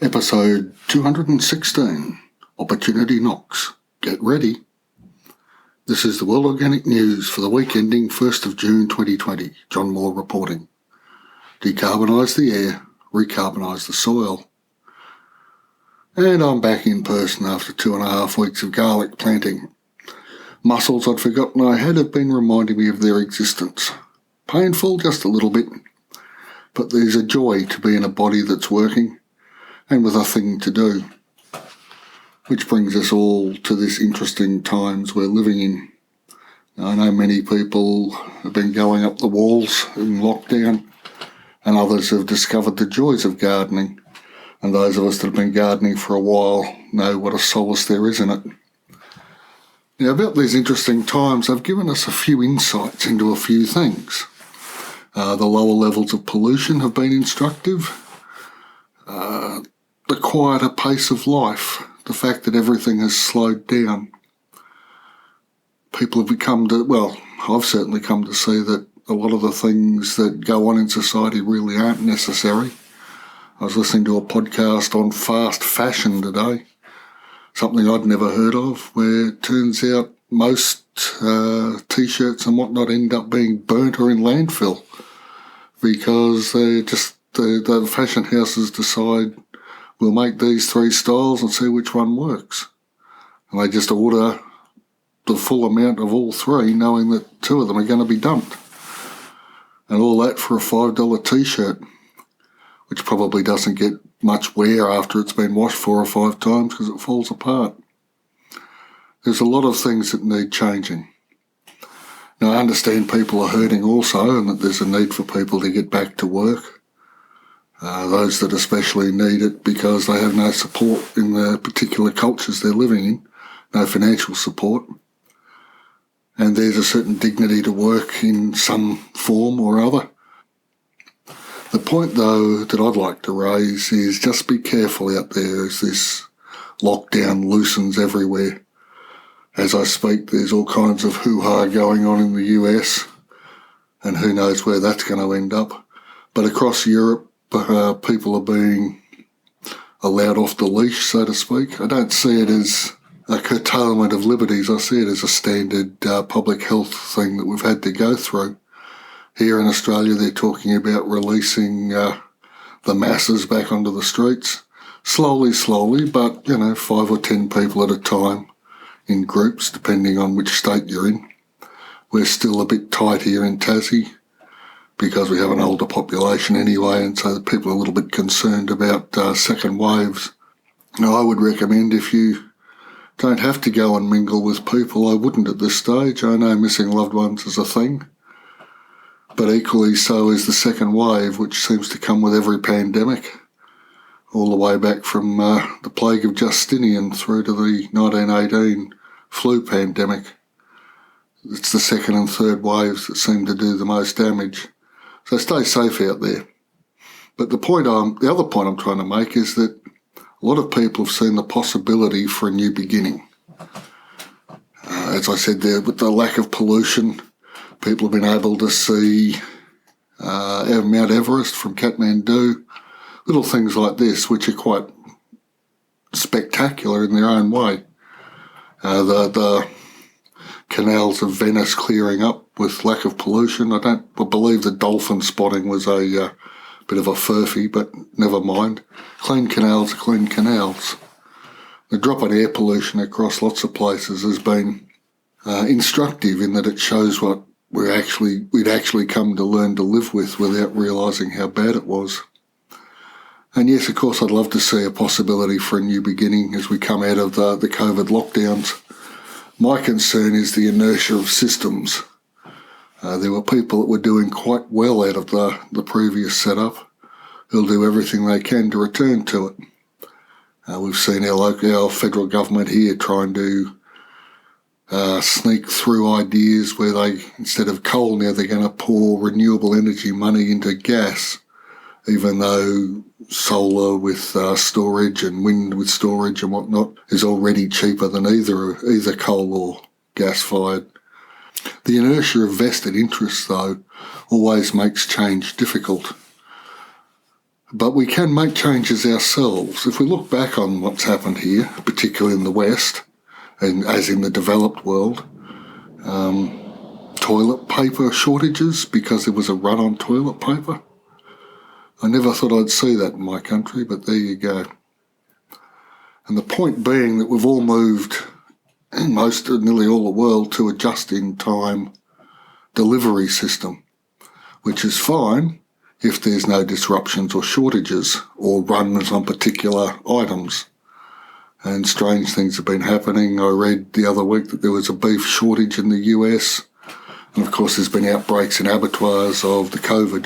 Episode 216, Opportunity Knocks. Get ready. This is the World Organic News for the week ending 1st of June 2020. John Moore reporting. Decarbonise the air, recarbonise the soil. And I'm back in person after 2.5 weeks of garlic planting. Muscles I'd forgotten I had have been reminding me of their existence. Painful, just a little bit, but there's a joy to be in a body that's working and with a thing to do. Which brings us all to this interesting times we're living in. I know many people have been going up the walls in lockdown, and others have discovered the joys of gardening, and those of us that have been gardening for a while know what a solace there is in it. Now, about these interesting times, they've given us a few insights into a few things. The lower levels of pollution have been instructive. The quieter pace of life, the fact that everything has slowed down. People have I've certainly come to see that a lot of the things that go on in society really aren't necessary. I was listening to a podcast on fast fashion today, something I'd never heard of, where it turns out most T-shirts and whatnot end up being burnt or in landfill because the fashion houses decide we'll make these 3 styles and see which one works. And they just order the full amount of all 3, knowing that 2 of them are going to be dumped. And all that for a $5 T-shirt, which probably doesn't get much wear after it's been washed 4 or 5 times because it falls apart. There's a lot of things that need changing. Now, I understand people are hurting also and that there's a need for people to get back to work. Those that especially need it because they have no support in the particular cultures they're living in, no financial support. And there's a certain dignity to work in some form or other. The point, though, that I'd like to raise is just be careful out there as this lockdown loosens everywhere. As I speak, there's all kinds of hoo-ha going on in the US, and who knows where that's going to end up. But across Europe, people are being allowed off the leash, so to speak. I don't see it as a curtailment of liberties. I see it as a standard public health thing that we've had to go through. Here in Australia, they're talking about releasing the masses back onto the streets. Slowly, but, 5 or 10 people at a time in groups, depending on which state you're in. We're still a bit tight here in Tassie, because we have an older population anyway, and so people are a little bit concerned about second waves. Now, I would recommend if you don't have to go and mingle with people, I wouldn't at this stage. I know missing loved ones is a thing, but equally so is the second wave, which seems to come with every pandemic, all the way back from the plague of Justinian through to the 1918 flu pandemic. It's the second and third waves that seem to do the most damage. So stay safe out there. But the other point I'm trying to make is that a lot of people have seen the possibility for a new beginning. As I said there, with the lack of pollution, people have been able to see Mount Everest from Kathmandu, little things like this, which are quite spectacular in their own way. The canals of Venice clearing up with lack of pollution. I believe the dolphin spotting was a bit of a furphy, but never mind. Clean canals are clean canals. The drop in air pollution across lots of places has been instructive in that it shows what we'd actually come to learn to live with without realising how bad it was. And yes, of course, I'd love to see a possibility for a new beginning as we come out of the COVID lockdowns. My concern is the inertia of systems. There were people that were doing quite well out of the previous setup who'll do everything they can to return to it. We've seen our federal government here trying to sneak through ideas where they, instead of coal now, they're going to pour renewable energy money into gas, even though solar with storage and wind with storage and whatnot is already cheaper than either coal or gas-fired. The inertia of vested interests, though, always makes change difficult. But we can make changes ourselves. If we look back on what's happened here, particularly in the West, and as in the developed world, toilet paper shortages because there was a run on toilet paper. I never thought I'd see that in my country, but there you go. And the point being that we've all moved, in nearly all the world, to a just-in-time delivery system, which is fine if there's no disruptions or shortages or runs on particular items. And strange things have been happening. I read the other week that there was a beef shortage in the US. And of course, there's been outbreaks in abattoirs of the COVID,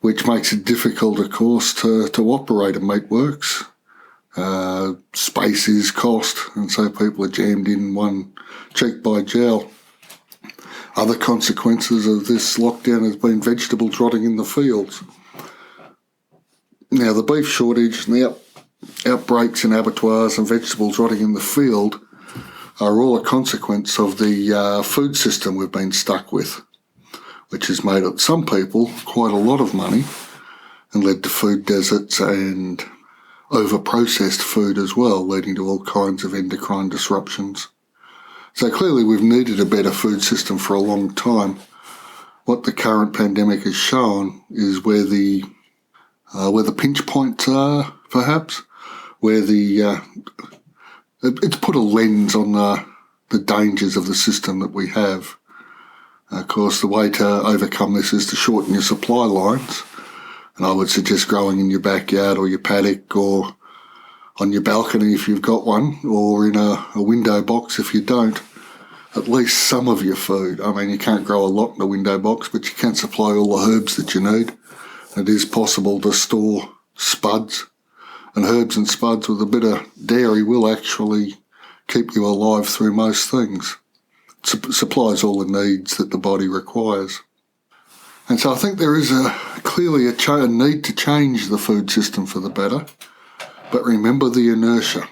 which makes it difficult, of course, to operate and make works. Space is cost, and so people are jammed in one cheek by jowl. Other consequences of this lockdown has been vegetables rotting in the fields. Now, the beef shortage and the outbreaks in abattoirs and vegetables rotting in the field are all a consequence of the food system we've been stuck with, which has made some people quite a lot of money and led to food deserts and over-processed food as well, leading to all kinds of endocrine disruptions. So clearly we've needed a better food system for a long time. What the current pandemic has shown is where the pinch points are, perhaps, where it's put a lens on the dangers of the system that we have. Of course, the way to overcome this is to shorten your supply lines, and I would suggest growing in your backyard or your paddock or on your balcony if you've got one, or in a window box if you don't, at least some of your food. I mean, you can't grow a lot in a window box, but you can supply all the herbs that you need. It is possible to store spuds, and herbs and spuds with a bit of dairy will actually keep you alive through most things. Supplies all the needs that the body requires. And so I think there is clearly a need to change the food system for the better, but remember the inertia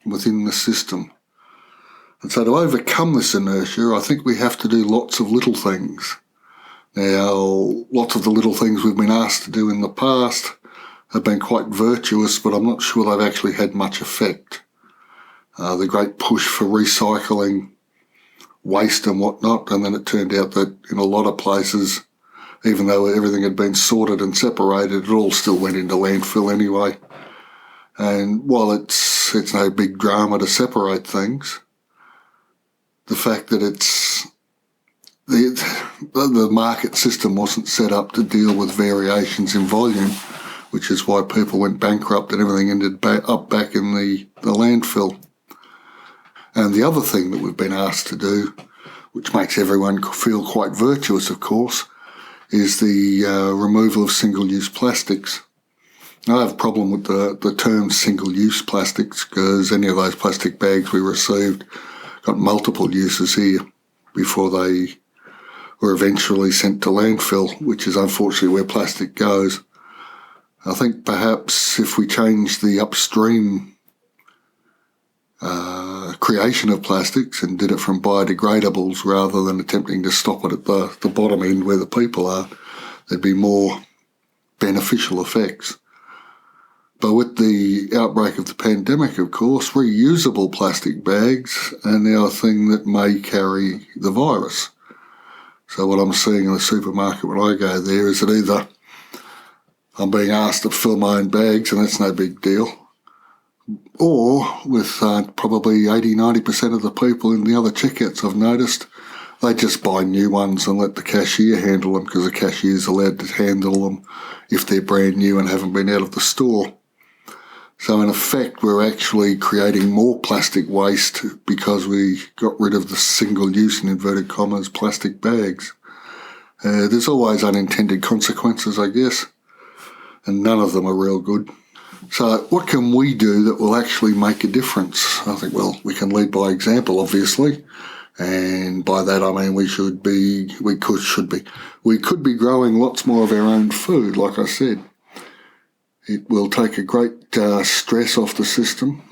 within the system. And so to overcome this inertia, I think we have to do lots of little things. Now, lots of the little things we've been asked to do in the past have been quite virtuous, but I'm not sure they've actually had much effect. The great push for recycling waste and whatnot, and then it turned out that in a lot of places, even though everything had been sorted and separated, it all still went into landfill anyway. And while it's no big drama to separate things, the fact that the market system wasn't set up to deal with variations in volume, which is why people went bankrupt and everything ended up back in the landfill. And the other thing that we've been asked to do, which makes everyone feel quite virtuous, of course, is the removal of single-use plastics. Now, I have a problem with the term single-use plastics because any of those plastic bags we received got multiple uses here before they were eventually sent to landfill, which is unfortunately where plastic goes. I think perhaps if we change the upstream creation of plastics and did it from biodegradables rather than attempting to stop it at the bottom end where the people are, there'd be more beneficial effects. But with the outbreak of the pandemic, of course, reusable plastic bags are now a thing that may carry the virus. So what I'm seeing in the supermarket when I go there is that either I'm being asked to fill my own bags, and that's no big deal, or with probably 80-90% of the people in the other checkouts I've noticed, they just buy new ones and let the cashier handle them because the cashier is allowed to handle them if they're brand new and haven't been out of the store. So in effect, we're actually creating more plastic waste because we got rid of the single-use, in inverted commas, plastic bags. There's always unintended consequences, I guess, and none of them are real good. So what can we do that will actually make a difference? I think, well, we can lead by example, obviously. And by that I mean we could be growing lots more of our own food, like I said. It will take a great stress off the system,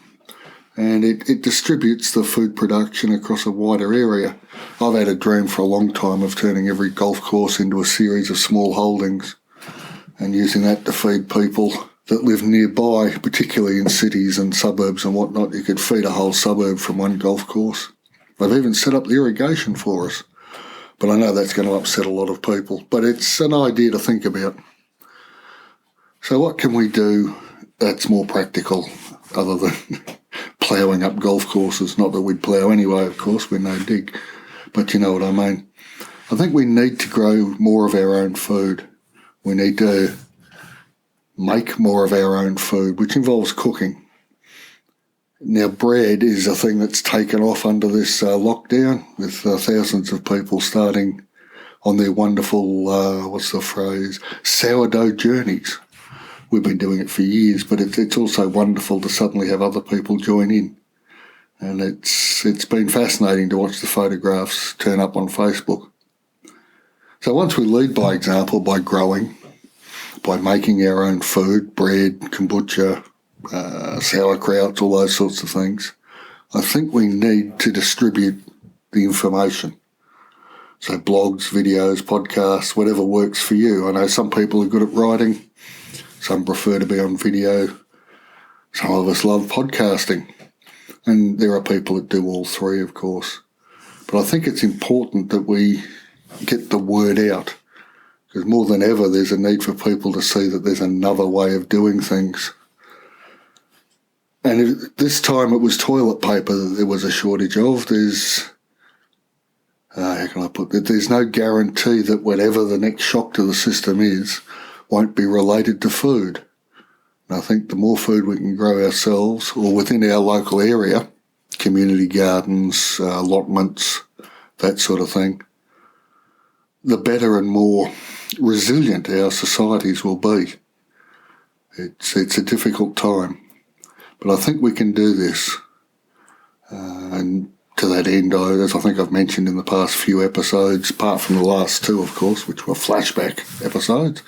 and it distributes the food production across a wider area. I've had a dream for a long time of turning every golf course into a series of small holdings, and using that to feed people that live nearby, particularly in cities and suburbs and whatnot. You could feed a whole suburb from one golf course. They've even set up the irrigation for us. But I know that's going to upset a lot of people. But it's an idea to think about. So what can we do that's more practical other than ploughing up golf courses? Not that we'd plough anyway, of course, we're no dig. But you know what I mean. I think we need to grow more of our own food. We need to make more of our own food, which involves cooking. Now, bread is a thing that's taken off under this lockdown, with thousands of people starting on their wonderful, sourdough journeys. We've been doing it for years, but it's also wonderful to suddenly have other people join in. And it's been fascinating to watch the photographs turn up on Facebook. So once we lead by example, by growing, by making our own food, bread, kombucha, sauerkraut, all those sorts of things, I think we need to distribute the information. So blogs, videos, podcasts, whatever works for you. I know some people are good at writing, some prefer to be on video, some of us love podcasting, and there are people that do all three, of course. But I think it's important that we get the word out, because more than ever there's a need for people to see that there's another way of doing things. And this time it was toilet paper that there was a shortage of. There's no guarantee that whatever the next shock to the system is won't be related to food. And I think the more food we can grow ourselves or within our local area, community gardens, allotments, that sort of thing, the better and more resilient our societies will be. It's a difficult time, but I think we can do this. And to that end, as I think I've mentioned in the past few episodes, apart from the last two, of course, which were flashback episodes,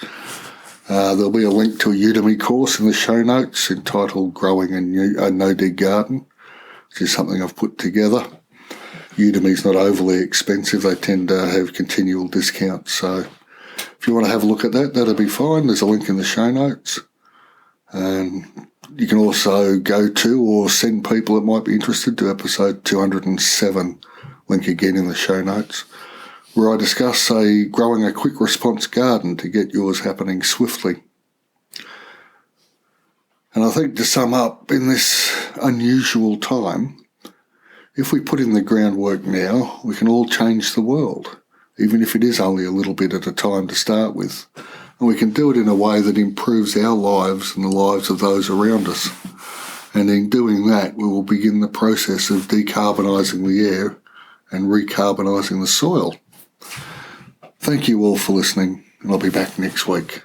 there'll be a link to a Udemy course in the show notes entitled Growing a No-Dig Garden, which is something I've put together. Udemy's not overly expensive. They tend to have continual discounts. So if you want to have a look at that, that'll be fine. There's a link in the show notes. And you can also go to or send people that might be interested to episode 207, link again in the show notes, where I discuss growing a quick response garden to get yours happening swiftly. And I think to sum up, in this unusual time, if we put in the groundwork now, we can all change the world, even if it is only a little bit at a time to start with. And we can do it in a way that improves our lives and the lives of those around us. And in doing that, we will begin the process of decarbonising the air and recarbonising the soil. Thank you all for listening, and I'll be back next week.